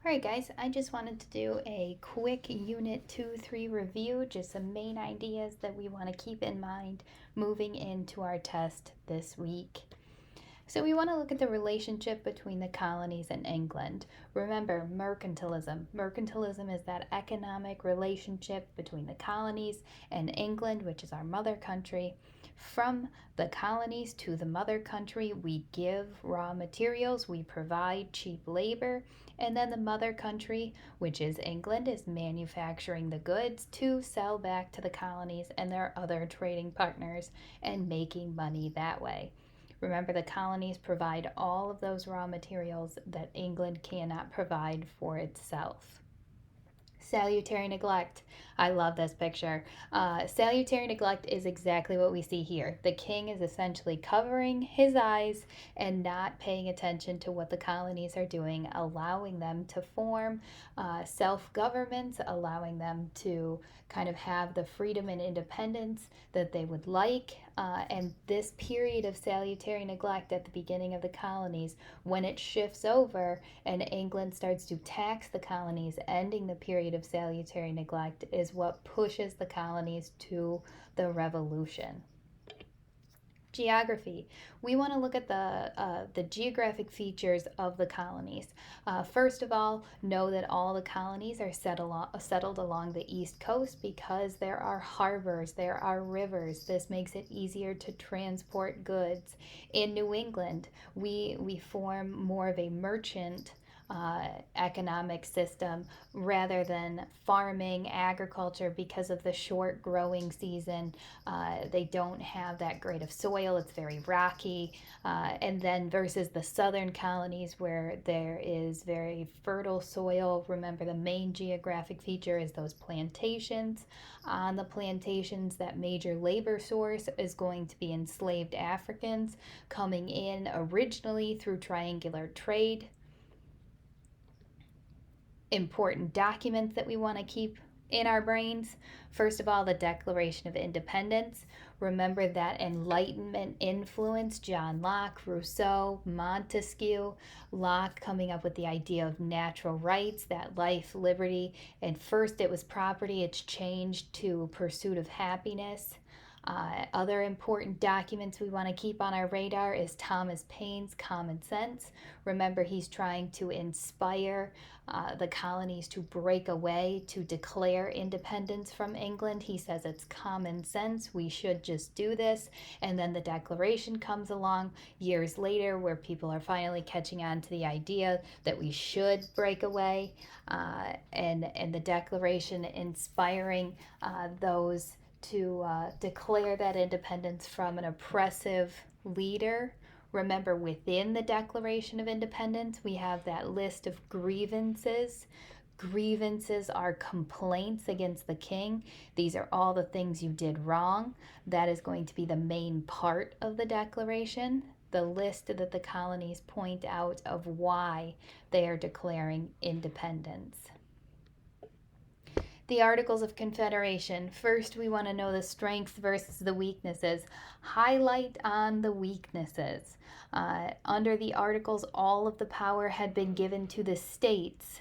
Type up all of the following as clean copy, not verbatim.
Alright guys, I just wanted to do a quick Unit 2-3 review, just some main ideas that we want to keep in mind moving into our test this week. So we want to look at the relationship between the colonies and England. Remember, mercantilism. Mercantilism is that economic relationship between the colonies and England, which is our mother country. From the colonies to the mother country, we give raw materials, we provide cheap labor, and then the mother country, which is England, is manufacturing the goods to sell back to the colonies and their other trading partners and making money that way. Remember, the colonies provide all of those raw materials that England cannot provide for itself. Salutary neglect. I love this picture. Salutary neglect is exactly what we see here. The king is essentially covering his eyes and not paying attention to what the colonies are doing, allowing them to form self-governments, allowing them to kind of have the freedom and independence that they would like. And this period of salutary neglect at the beginning of the colonies, when it shifts over and England starts to tax the colonies, ending the period of salutary neglect, is what pushes the colonies to the revolution. Geography. We want to look at the geographic features of the colonies. First of all, know that all the colonies are settled along the east coast because there are harbors, there are rivers. This makes it easier to transport goods. In New England, we form more of a merchant economic system rather than farming agriculture because of the short growing season. They don't have that great of soil, it's very rocky. And then versus the southern colonies where there is very fertile soil. Remember, the main geographic feature is those plantations. On the plantations, that major labor source is going to be enslaved Africans coming in originally through triangular trade. Important documents that we want to keep in our brains. First of all, the Declaration of Independence. Remember that Enlightenment influence, John Locke, Rousseau, Montesquieu. Locke coming up with the idea of natural rights, that life, liberty, and first it was property, it's changed to pursuit of happiness. Other important documents we want to keep on our radar is Thomas Paine's Common Sense. Remember, he's trying to inspire the colonies to break away, to declare independence from England. He says it's common sense, we should just do this. And then the Declaration comes along years later where people are finally catching on to the idea that we should break away. And the Declaration inspiring those to declare that independence from an oppressive leader. Remember, within the Declaration of Independence, we have that list of grievances. Grievances are complaints against the king. These are all the things you did wrong. That is going to be the main part of the Declaration, the list that the colonies point out of why they are declaring independence. The Articles of Confederation. First, we want to know the strengths versus the weaknesses. Highlight on the weaknesses. Under the Articles, all of the power had been given to the states.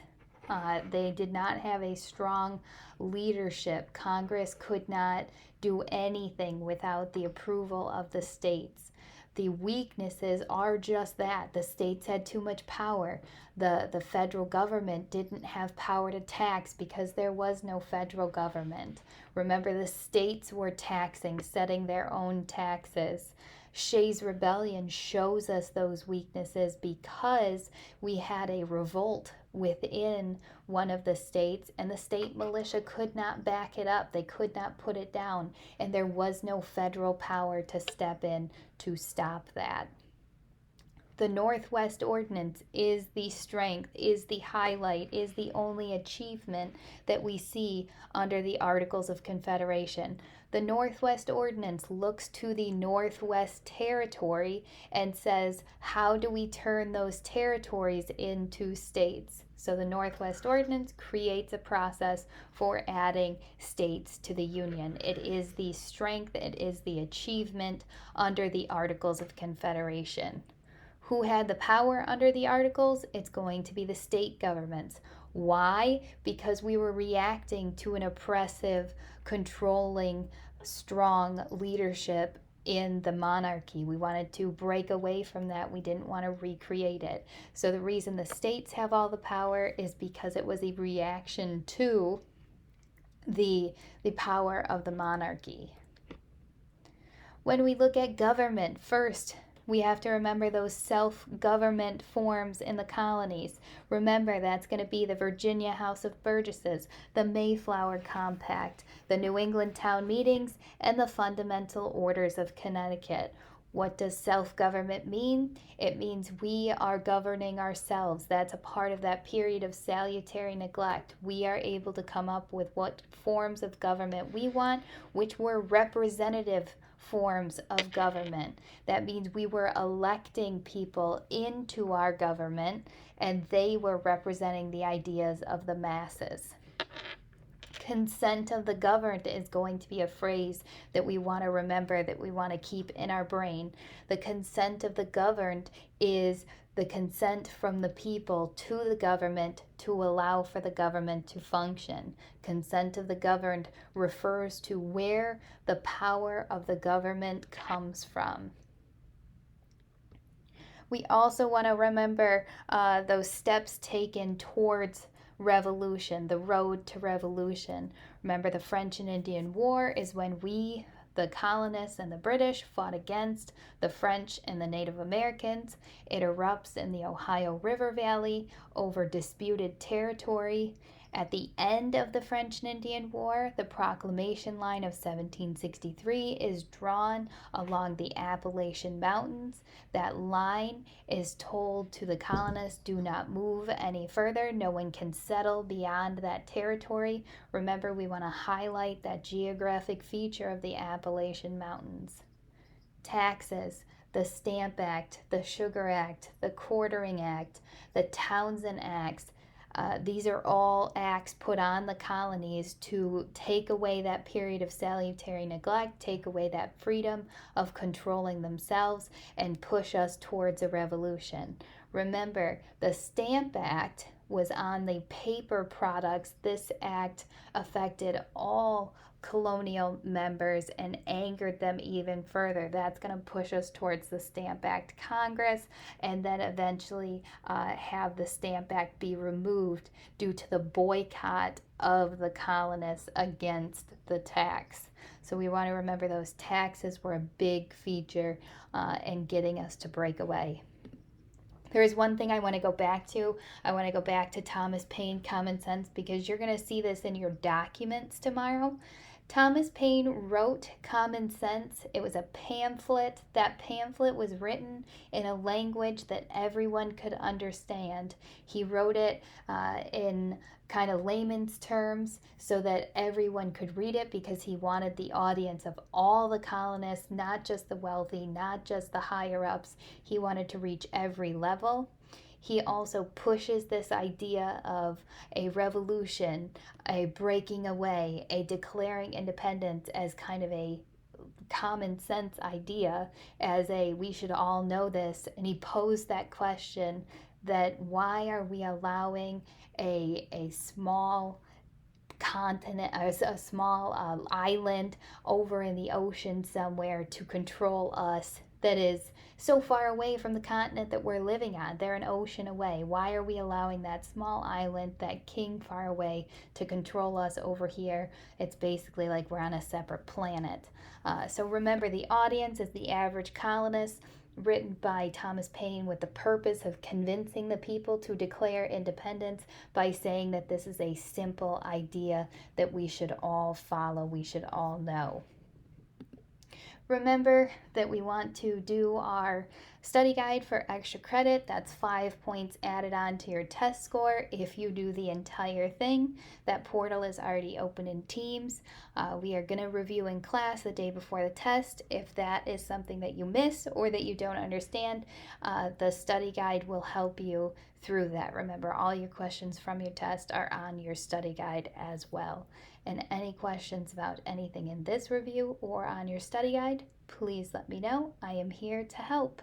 They did not have a strong leadership. Congress could not do anything without the approval of the states. The weaknesses are just that. The states had too much power. The federal government didn't have power to tax because there was no federal government. Remember, the states were taxing, setting their own taxes. Shays' Rebellion shows us those weaknesses because we had a revolt within one of the states and the state militia could not back it up. They could not put it down, and there was no federal power to step in to stop that. The Northwest Ordinance is the strength, is the highlight, is the only achievement that we see under the Articles of Confederation. The Northwest Ordinance looks to the Northwest Territory and says, how do we turn those territories into states? So the Northwest Ordinance creates a process for adding states to the Union. It is the strength, it is the achievement under the Articles of Confederation. Who had the power under the Articles? It's going to be the state governments. Why? Because we were reacting to an oppressive, controlling, strong leadership in the monarchy. We wanted to break away from that. We didn't want to recreate it. So the reason the states have all the power is because it was a reaction to the power of the monarchy. When we look at government, first, we have to remember those self-government forms in the colonies. Remember, that's going to be the Virginia House of Burgesses, the Mayflower Compact, the New England Town Meetings, and the Fundamental Orders of Connecticut. What does self-government mean? It means we are governing ourselves. That's a part of that period of salutary neglect. We are able to come up with what forms of government we want, which were representative forms of government. That means we were electing people into our government, and they were representing the ideas of the masses. Consent of the governed is going to be a phrase that we want to remember, that we want to keep in our brain. The consent of the governed is the consent from the people to the government to allow for the government to function. Consent of the governed refers to where the power of the government comes from. We also want to remember those steps taken towards revolution, the road to revolution. Remember, the French and Indian War is when we, the colonists and the British, fought against the French and the Native Americans. It erupts in the Ohio River Valley over disputed territory. At the end of the French and Indian War, the Proclamation Line of 1763 is drawn along the Appalachian Mountains. That line is told to the colonists, do not move any further. No one can settle beyond that territory. Remember, we want to highlight that geographic feature of the Appalachian Mountains. Taxes. The Stamp Act, the Sugar Act, the Quartering Act, the Townshend Acts. These are all acts put on the colonies to take away that period of salutary neglect, take away that freedom of controlling themselves, and push us towards a revolution. Remember, the Stamp Act was on the paper products. This act affected all colonial members and angered them even further. That's going to push us towards the Stamp Act Congress, and then eventually have the Stamp Act be removed due to the boycott of the colonists against the tax. So we want to remember those taxes were a big feature in getting us to break away. There is one thing I want to go back to. I want to go back to Thomas Paine, Common Sense, because you're going to see this in your documents tomorrow. Thomas Paine wrote Common Sense. It was a pamphlet. That pamphlet was written in a language that everyone could understand. He wrote it in kind of layman's terms so that everyone could read it, because he wanted the audience of all the colonists, not just the wealthy, not just the higher ups. He wanted to reach every level. He also pushes this idea of a revolution, a breaking away, a declaring independence as kind of a common sense idea, as a we should all know this. And he posed that question, that why are we allowing a small continent, a small island over in the ocean somewhere to control us, that is so far away from the continent that we're living on? They're an ocean away. Why are we allowing that small island, that king far away, to control us over here? It's basically like we're on a separate planet. So remember, the audience is the average colonist, written by Thomas Paine with the purpose of convincing the people to declare independence by saying that this is a simple idea that we should all follow, we should all know. Remember that we want to do our study guide for extra credit. That's 5 points added on to your test score if you do the entire thing. That portal is already open in Teams. We are going to review in class the day before the test. If that is something that you miss or that you don't understand, the study guide will help you through that. Remember, all your questions from your test are on your study guide as well. And any questions about anything in this review or on your study guide, please let me know. I am here to help.